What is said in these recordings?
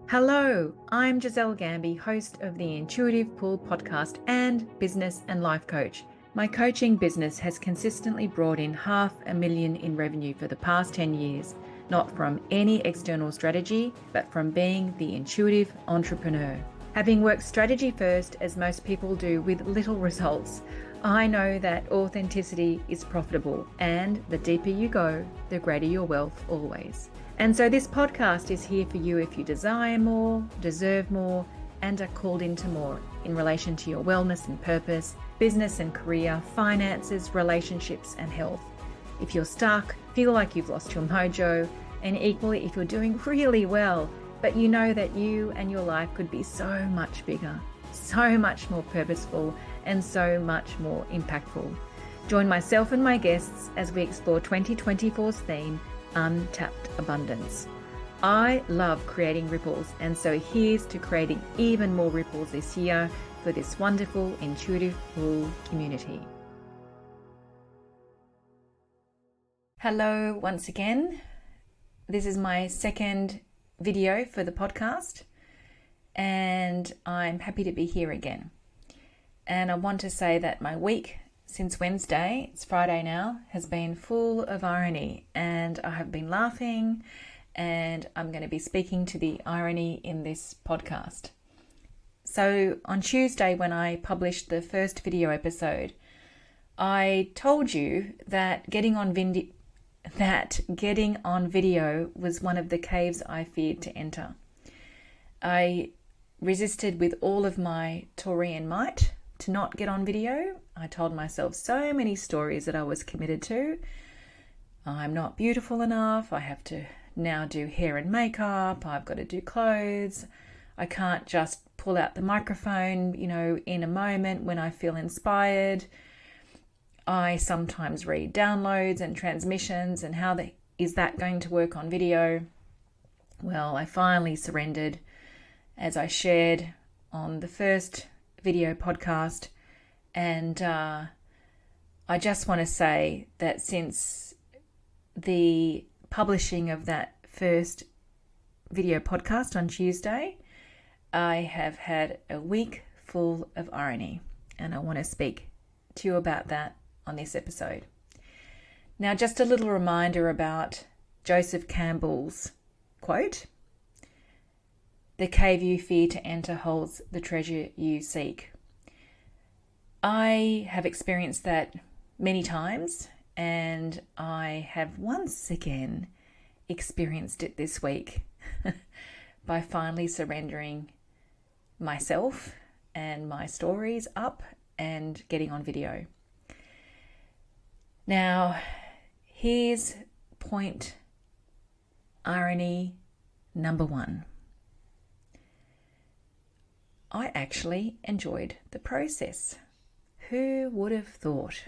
Hello, I'm Giselle Gamby, host of the Intuitive Pull podcast and business and life coach. My coaching business has consistently brought in $500,000 in revenue for the past 10 years, not from any external strategy, but from being the intuitive entrepreneur. Having worked strategy first, as most people do, with little results, I know that authenticity is profitable, and the deeper you go, the greater your wealth always. And so this podcast is here for you if you desire more, deserve more, and are called into more in relation to your wellness and purpose, business and career, finances, relationships, and health. If you're stuck, feel like you've lost your mojo, and equally if you're doing really well, but you know that you and your life could be so much bigger, so much more purposeful, and so much more impactful. Join myself and my guests as we explore 2024's theme, Untapped Abundance. I love creating ripples, and so here's to creating even more ripples this year for this wonderful Intuitive Pull community. Hello once again. This is my second video for the podcast, and I'm happy to be here again. And I want to say that my week since Wednesday, it's Friday now, has been full of irony, and I have been laughing, and I'm going to be speaking to the irony in this podcast. So on Tuesday, when I published the first video episode, I told you that getting on video was one of the caves I feared to enter. I resisted with all of my Taurian might to not get on video. I told myself so many stories that I was committed to. I'm not beautiful enough. I have to now do hair and makeup. I've got to do clothes. I can't just pull out the microphone, in a moment when I feel inspired. I sometimes read downloads and transmissions, and is that going to work on video? Well, I finally surrendered, as I shared on the first video podcast, and I just want to say that since the publishing of that first video podcast on Tuesday, I have had a week full of irony, and I want to speak to you about that on this episode. Now, just a little reminder about Joseph Campbell's quote: "The cave you fear to enter holds the treasure you seek." I have experienced that many times, and I have once again experienced it this week by finally surrendering myself and my stories up and getting on video. Now, here's point irony number one. I actually enjoyed the process. Who would have thought?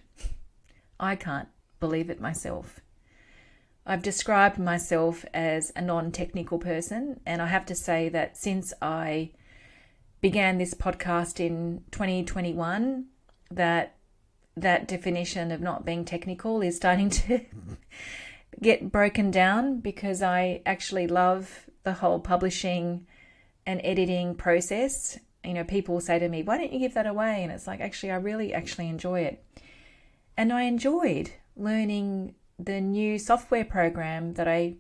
I can't believe it myself. I've described myself as a non-technical person, and I have to say that since I began this podcast in 2021, that definition of not being technical is starting to get broken down, because I actually love the whole publishing and editing process. People say to me, "Why don't you give that away?" And it's like, actually, I really actually enjoy it. And I enjoyed learning the new software program that I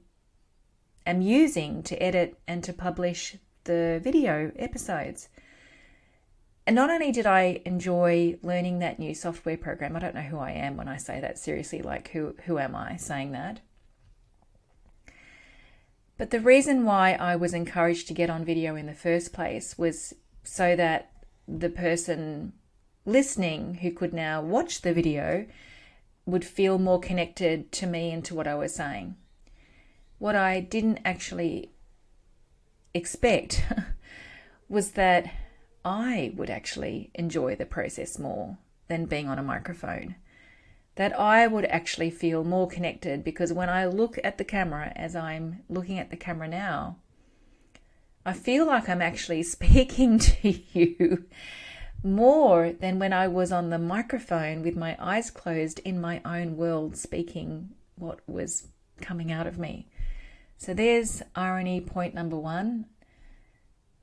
am using to edit and to publish the video episodes. And not only did I enjoy learning that new software program, I don't know who I am when I say that, seriously, like who am I saying that? But the reason why I was encouraged to get on video in the first place was so that the person listening who could now watch the video would feel more connected to me and to what I was saying. What I didn't actually expect was that I would actually enjoy the process more than being on a microphone. That I would actually feel more connected, because when I look at the camera, as I'm looking at the camera now, I feel like I'm actually speaking to you more than when I was on the microphone with my eyes closed in my own world, speaking what was coming out of me. So there's irony point number one.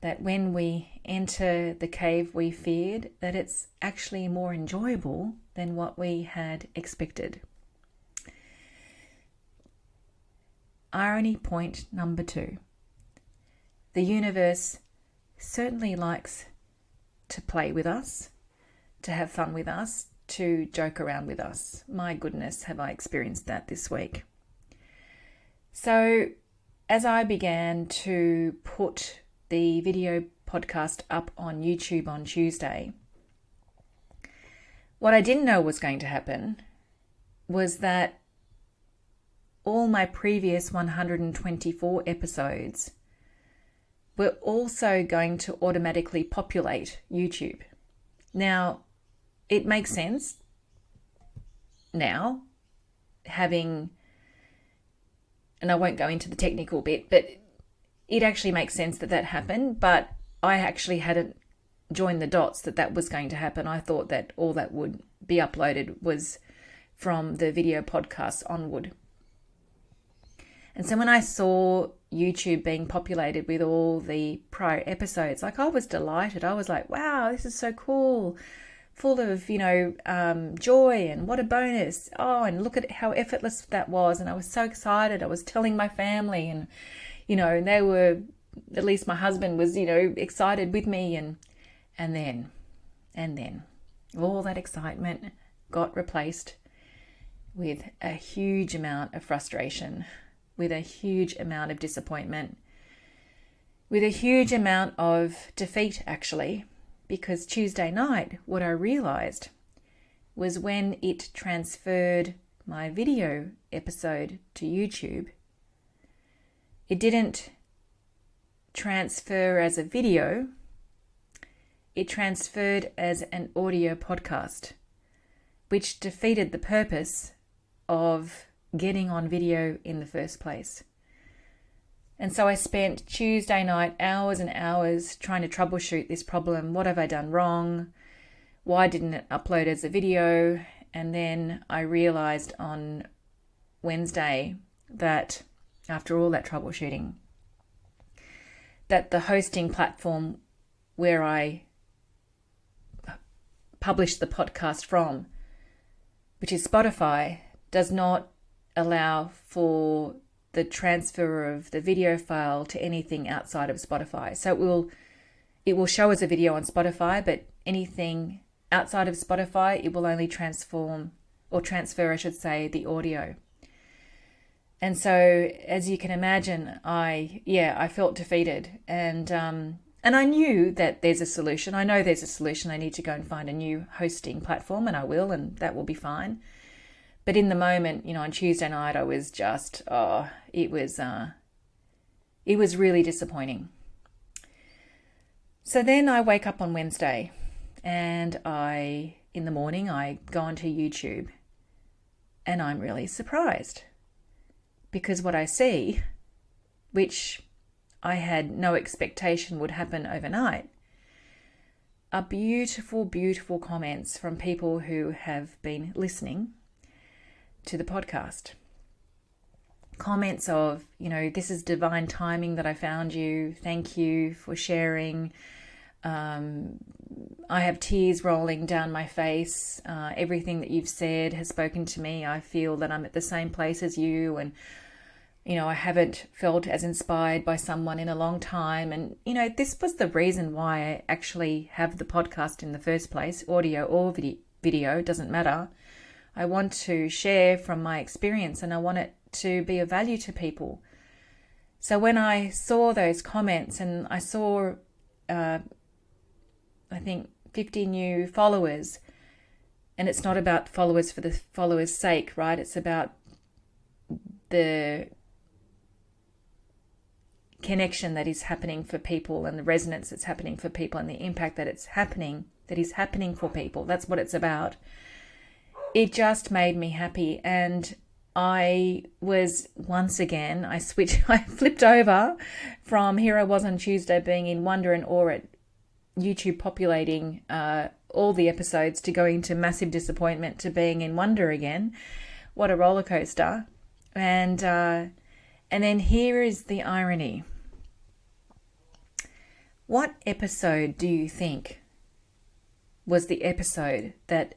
that when we enter the cave we feared, that it's actually more enjoyable than what we had expected. Irony point number 2. The universe certainly likes to play with us, to have fun with us, to joke around with us. My goodness, have I experienced that this week. So as I began to put the video podcast up on YouTube on Tuesday, what I didn't know was going to happen was that all my previous 124 episodes were also going to automatically populate YouTube. Now, it makes sense now, and I won't go into the technical bit, but it actually makes sense that happened, but I actually hadn't joined the dots that was going to happen. I thought that all that would be uploaded was from the video podcast onward. And so when I saw YouTube being populated with all the prior episodes, I was delighted. I was like, wow, this is so cool. Full of, joy, and what a bonus. Oh, and look at how effortless that was. And I was so excited. I was telling my family, and, and they were, at least my husband was, excited with me. And then all that excitement got replaced with a huge amount of frustration, with a huge amount of disappointment, with a huge amount of defeat, actually. Because Tuesday night, what I realized was when it transferred my video episode to YouTube, it didn't transfer as a video, it transferred as an audio podcast, which defeated the purpose of getting on video in the first place. And so I spent Tuesday night hours and hours trying to troubleshoot this problem. What have I done wrong? Why didn't it upload as a video? And then I realized on Wednesday that after all that troubleshooting, that the hosting platform where I published the podcast from, which is Spotify, does not allow for the transfer of the video file to anything outside of Spotify. So it will show as a video on Spotify, but anything outside of Spotify, it will only transfer, the audio. And so, as you can imagine, I felt defeated, and I knew that there's a solution. I know there's a solution. I need to go and find a new hosting platform, and I will, and that will be fine. But in the moment, on Tuesday night, I was just, it was really disappointing. So then I wake up on Wednesday, and in the morning, I go onto YouTube, and I'm really surprised because what I see, which I had no expectation would happen overnight, are beautiful, beautiful comments from people who have been listening to the podcast. Comments of, this is divine timing that I found you. Thank you for sharing. I have tears rolling down my face. Everything that you've said has spoken to me. I feel that I'm at the same place as you, and I haven't felt as inspired by someone in a long time. And this was the reason why I actually have the podcast in the first place, audio or video, doesn't matter. I want to share from my experience, and I want it to be of value to people. So when I saw those comments, and I saw, I think 50 new followers, and it's not about followers for the followers' sake, right? It's about the connection that is happening for people, and the resonance that's happening for people, and the impact that is happening for people. That's what it's about. It just made me happy, and I was once again, I flipped over from here I was on Tuesday being in wonder and awe at YouTube populating all the episodes to going to massive disappointment to being in wonder again. What a roller coaster. And then here is the irony. What episode do you think was the episode that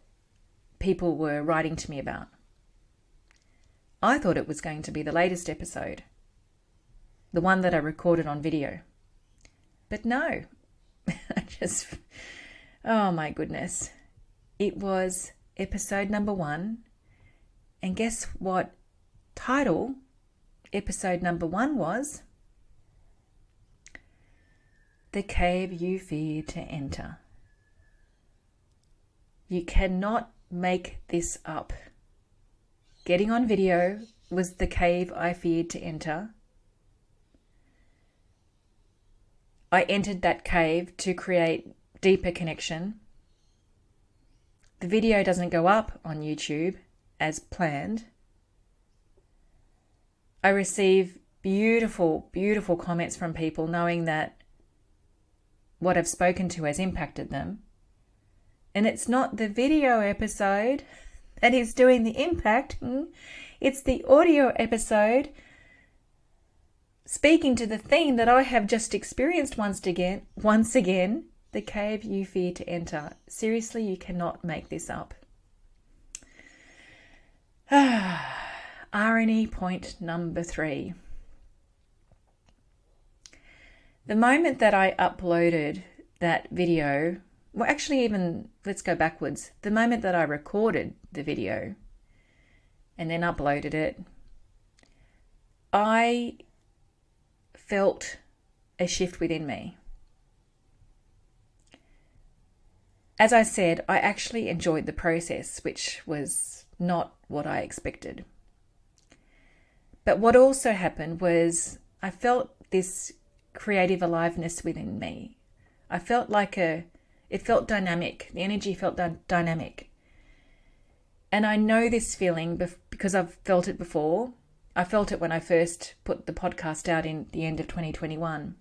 people were writing to me about? I thought it was going to be the latest episode, the one that I recorded on video. But no, oh my goodness. It was episode number 1. And guess what title episode number 1 was? The Cave You Fear to Enter. You cannot make this up. Getting on video was the cave I feared to enter. I entered that cave to create deeper connection. The video doesn't go up on YouTube as planned. I receive beautiful, beautiful comments from people knowing that what I've spoken to has impacted them. And it's not the video episode that is doing the impact. It's the audio episode speaking to the theme that I have just experienced once again, the cave you fear to enter. Seriously, you cannot make this up. Irony point number 3. The moment that I uploaded that video, well, actually even, let's go backwards. The moment that I recorded the video and then uploaded it, I felt a shift within me. As I said, I actually enjoyed the process, which was not what I expected. But what also happened was I felt this creative aliveness within me. I felt it felt dynamic. The energy felt dynamic. And I know this feeling because I've felt it before. I felt it when I first put the podcast out in the end of 2021.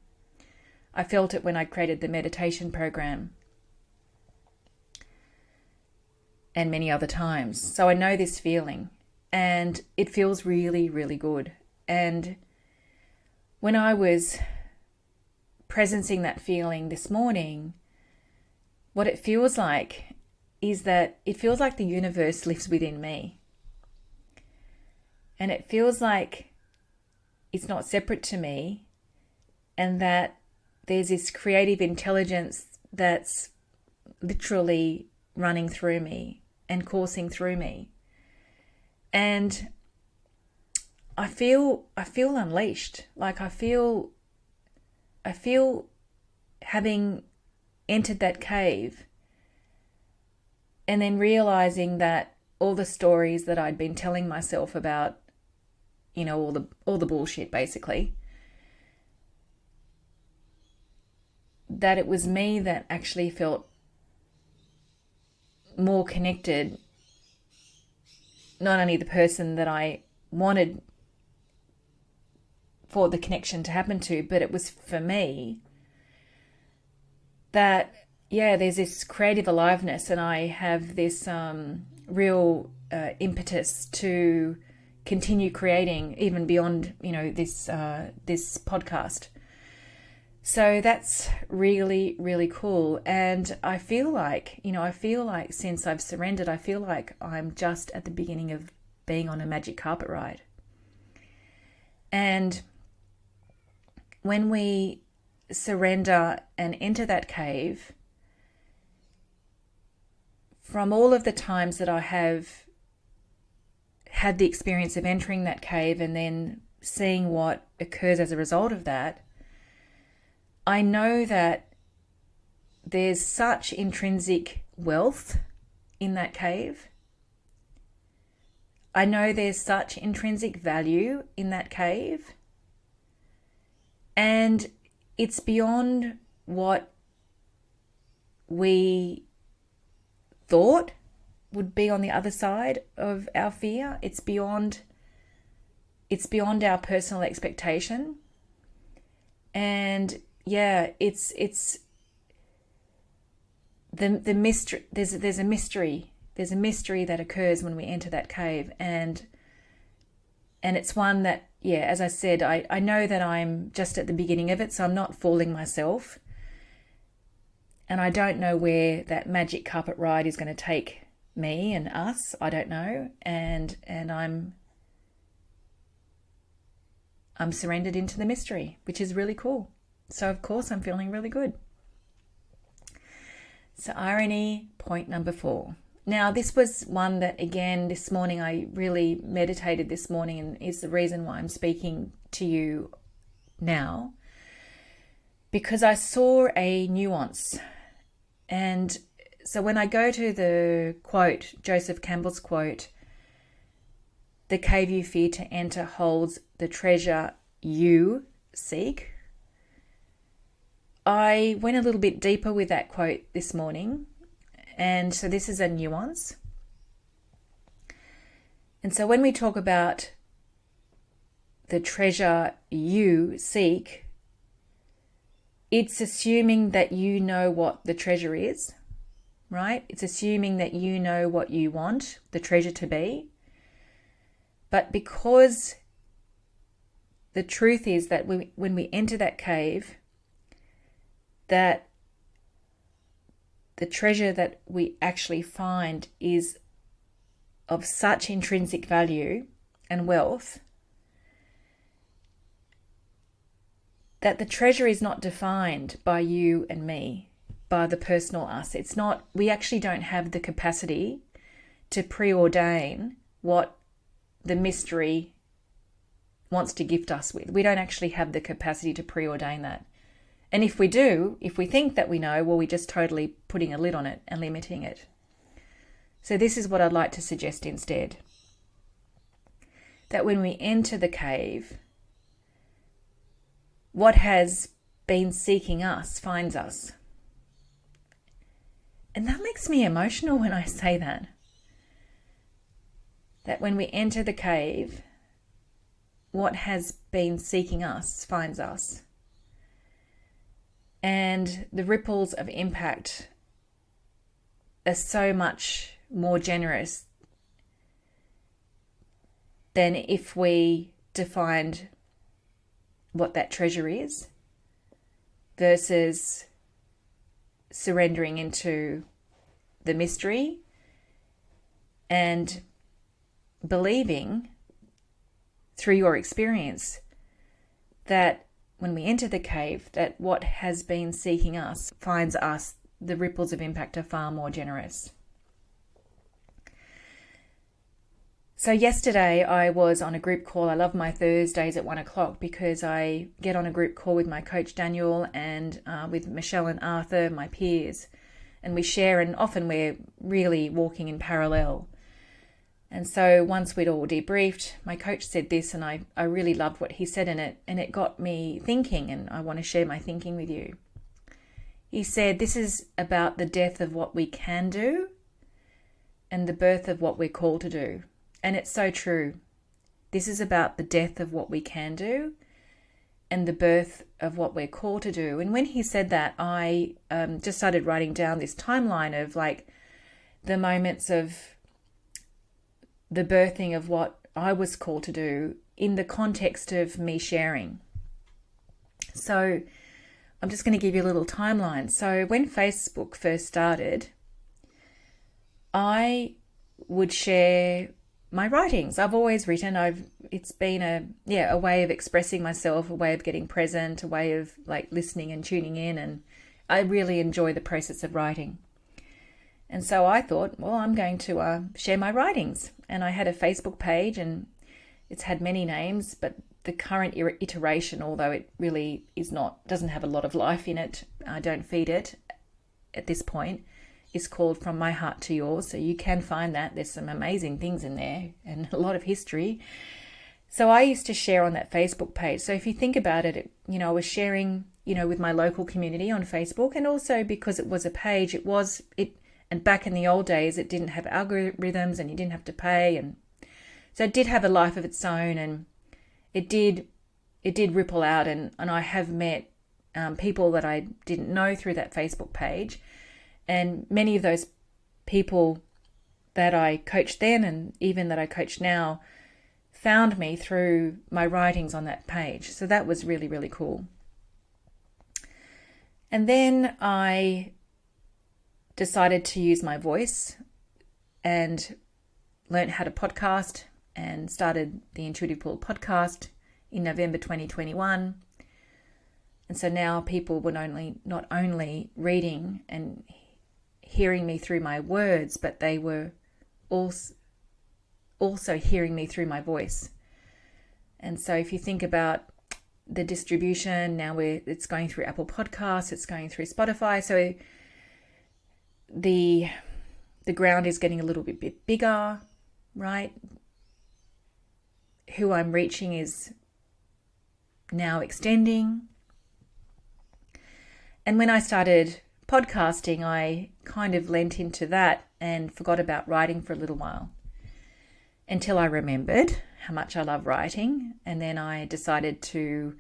I felt it when I created the meditation program. And many other times. So I know this feeling. And it feels really, really good. And when I was presencing that feeling this morning, what it feels like is that it feels like the universe lives within me. And it feels like it's not separate to me, and that there's this creative intelligence that's literally running through me and coursing through me. And I feel unleashed. Like I feel having entered that cave and then realizing that all the stories that I'd been telling myself about, all the bullshit basically, that it was me that actually felt more connected, not only the person that I wanted for the connection to happen to, but it was for me that, there's this creative aliveness, and I have this real impetus to continue creating even beyond, this podcast. So that's really, really cool. And I feel like since I've surrendered, I feel like I'm just at the beginning of being on a magic carpet ride. And when we surrender and enter that cave, from all of the times that I have had the experience of entering that cave and then seeing what occurs as a result of that, I know that there's such intrinsic wealth in that cave. I know there's such intrinsic value in that cave. And it's beyond what we thought would be on the other side of our fear. It's beyond our personal expectation. And it's the mystery. There's a mystery. There's a mystery that occurs when we enter that cave, and it's one that, as I said, I know that I'm just at the beginning of it, so I'm not fooling myself. And I don't know where that magic carpet ride is going to take me and us. I don't know. And I'm surrendered into the mystery, which is really cool. So of course I'm feeling really good. So irony, point number 4. Now this was one that, again, this morning I really meditated this morning, and is the reason why I'm speaking to you now, because I saw a nuance. And so when I go to the quote, Joseph Campbell's quote, "The cave you fear to enter holds the treasure you seek," I went a little bit deeper with that quote this morning. And so this is a nuance. And so when we talk about the treasure you seek, it's assuming that you know what the treasure is, right? It's assuming that you know what you want the treasure to be. But because the truth is that when we enter that cave, that the treasure that we actually find is of such intrinsic value and wealth that the treasure is not defined by you and me, by the personal us. It's not, we actually don't have the capacity to preordain what the mystery wants to gift us with. We don't actually have the capacity to preordain that. And if we do, if we think that we know, well, we're just totally putting a lid on it and limiting it. So this is what I'd like to suggest instead. That when we enter the cave, what has been seeking us finds us. And that makes me emotional when I say that. That when we enter the cave, what has been seeking us finds us. And the ripples of impact are so much more generous than if we defined what that treasure is versus surrendering into the mystery and believing through your experience that when we enter the cave, that what has been seeking us finds us. The ripples of impact are far more generous. So yesterday I was on a group call. I love my Thursdays at 1:00 because I get on a group call with my coach Daniel and with Michelle and Arthur, my peers, and we share, and often we're really walking in parallel. And so once we'd all debriefed, my coach said this, and I really loved what he said in it, and it got me thinking, and I want to share my thinking with you. He said, this is about the death of what we can do and the birth of what we're called to do. And it's so true. This is about the death of what we can do and the birth of what we're called to do. And when he said that, I just started writing down this timeline of like the moments of the birthing of what I was called to do in the context of me sharing. So I'm just going to give you a little timeline. So when Facebook first started, I would share my writings. I've always written. It's been a way of expressing myself, a way of getting present, a way of like listening and tuning in, and I really enjoy the process of writing. And so I thought, well, I'm going to share my writings. And I had a Facebook page, and it's had many names, but the current iteration, although it really doesn't have a lot of life in it, I don't feed it at this point, is called From My Heart to Yours. So you can find that. There's some amazing things in there and a lot of history. So I used to share on that Facebook page. So if you think about it, I was sharing, with my local community on Facebook, and also because it was a page, and back in the old days, it didn't have algorithms and you didn't have to pay. And so it did have a life of its own, and it did ripple out. And I have met people that I didn't know through that Facebook page. And many of those people that I coached then and even that I coach now found me through my writings on that page. So that was really, really cool. And then I decided to use my voice and learned how to podcast and started the Intuitive Pull podcast in November 2021. And so now people were not only reading and hearing me through my words, but they were also hearing me through my voice. And so if you think about the distribution, now it's going through Apple Podcasts, it's going through Spotify. So the ground is getting a little bit bigger, right? Who I'm reaching is now extending. And when I started podcasting, I kind of lent into that and forgot about writing for a little while until I remembered how much I love writing. And then I decided to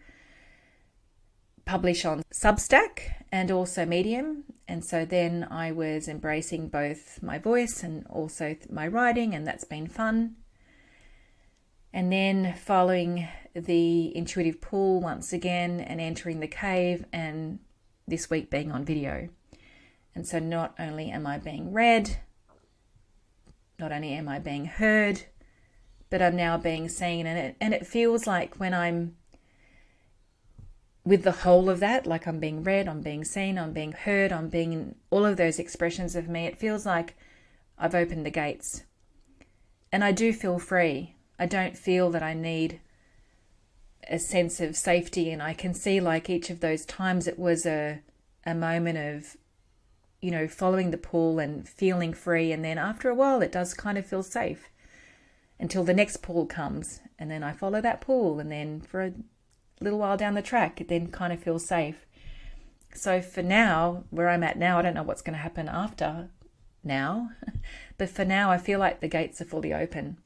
publish on Substack and also Medium. And so then I was embracing both my voice and also my writing, and that's been fun. And then following the Intuitive Pull once again and entering the cave, and this week being on video. And so not only am I being read, not only am I being heard, but I'm now being seen. And it feels like when I'm with the whole of that, like I'm being read, I'm being seen, I'm being heard, I'm being all of those expressions of me, it feels like I've opened the gates. And I do feel free. I don't feel that I need a sense of safety. And I can see like each of those times it was a moment of, following the pull and feeling free. And then after a while, it does kind of feel safe until the next pull comes. And then I follow that pull. And then for a little while down the track, it then kind of feels safe. So for now, where I'm at now, I don't know what's going to happen after now. But for now, I feel like the gates are fully open.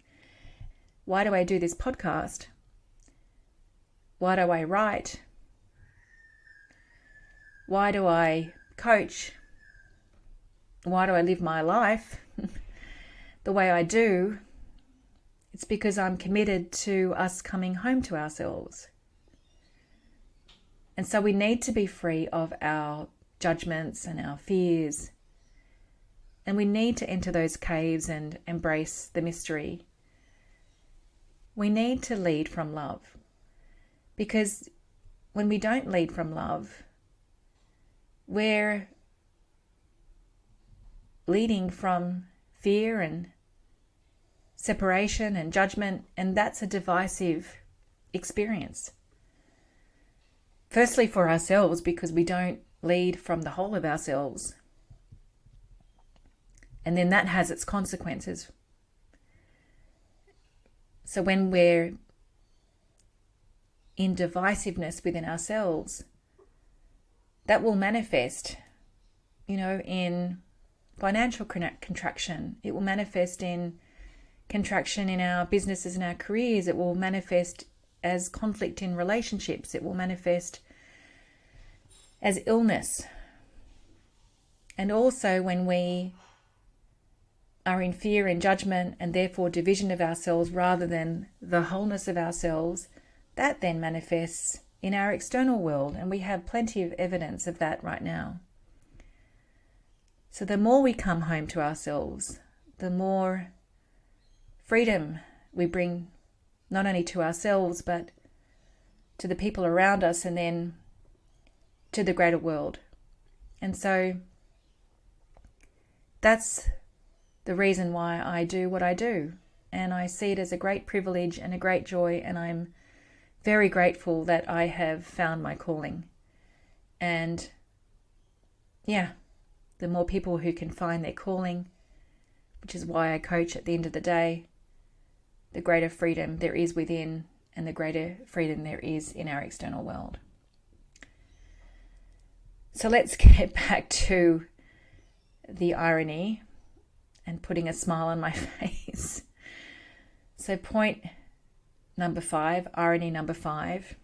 Why do I do this podcast? Why do I write? Why do I coach? Why do I live my life the way I do? It's because I'm committed to us coming home to ourselves. And so we need to be free of our judgments and our fears. And we need to enter those caves and embrace the mystery. We need to lead from love. Because when we don't lead from love, we're leading from fear and separation and judgment, and that's a divisive experience. Firstly, for ourselves, because we don't lead from the whole of ourselves. And then that has its consequences. So when we're in divisiveness within ourselves, that will manifest, in financial contraction. It will manifest in contraction in our businesses and our careers. It will manifest as conflict in relationships. It will manifest as illness. And also when we are in fear and judgment and therefore division of ourselves rather than the wholeness of ourselves, that then manifests in our external world. And we have plenty of evidence of that right now. So the more we come home to ourselves, the more freedom we bring not only to ourselves, but to the people around us and then to the greater world. And so that's the reason why I do what I do. And I see it as a great privilege and a great joy. And I'm very grateful that I have found my calling. And the more people who can find their calling, which is why I coach at the end of the day, the greater freedom there is within and the greater freedom there is in our external world. So let's get back to the irony and putting a smile on my face. So point number 5, irony number 5.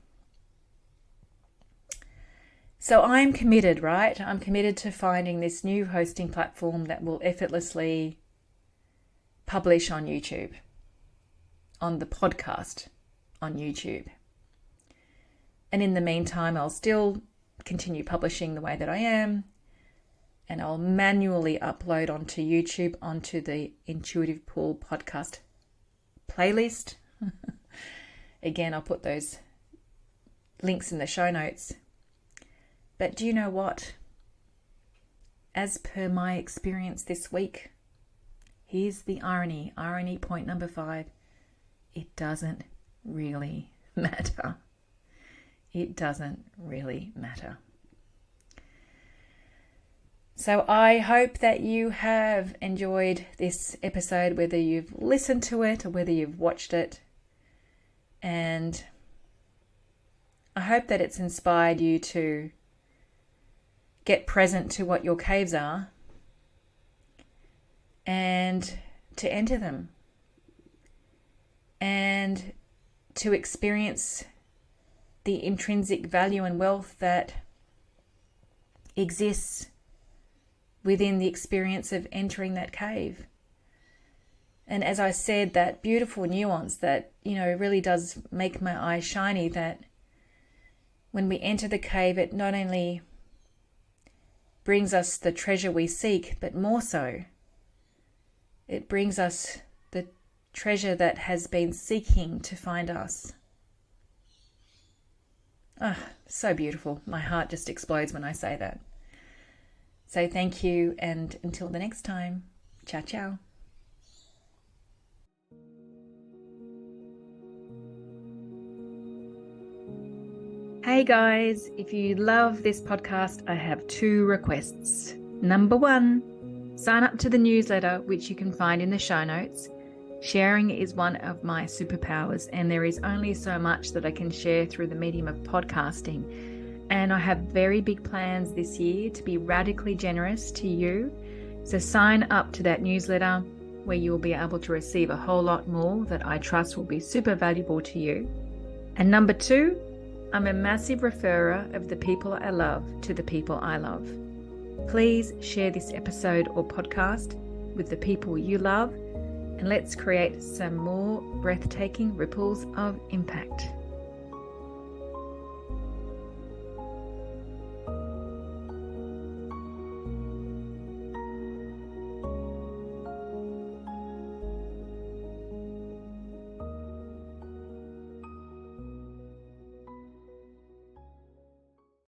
So I'm committed, right? I'm committed to finding this new hosting platform that will effortlessly publish on YouTube, on the podcast on YouTube. And in the meantime, I'll still continue publishing the way that I am, and I'll manually upload onto YouTube, onto the Intuitive Pool podcast playlist. Again, I'll put those links in the show notes. But do you know what? As per my experience this week, here's the irony. Irony point number 5. It doesn't really matter. It doesn't really matter. So I hope that you have enjoyed this episode, whether you've listened to it or whether you've watched it. And I hope that it's inspired you to get present to what your caves are and to enter them and to experience the intrinsic value and wealth that exists within the experience of entering that cave. And as I said, that beautiful nuance that, really does make my eyes shiny, that when we enter the cave, it not only brings us the treasure we seek, but more so, it brings us the treasure that has been seeking to find us. Ah, so beautiful. My heart just explodes when I say that. So thank you, and until the next time, ciao, ciao. Hey guys, if you love this podcast, I have 2 requests. Number 1, sign up to the newsletter, which you can find in the show notes. Sharing is one of my superpowers, and there is only so much that I can share through the medium of podcasting. And I have very big plans this year to be radically generous to you. So sign up to that newsletter where you will be able to receive a whole lot more that I trust will be super valuable to you. And number 2, I'm a massive referrer of the people I love to the people I love. Please share this episode or podcast with the people you love, and let's create some more breathtaking ripples of impact.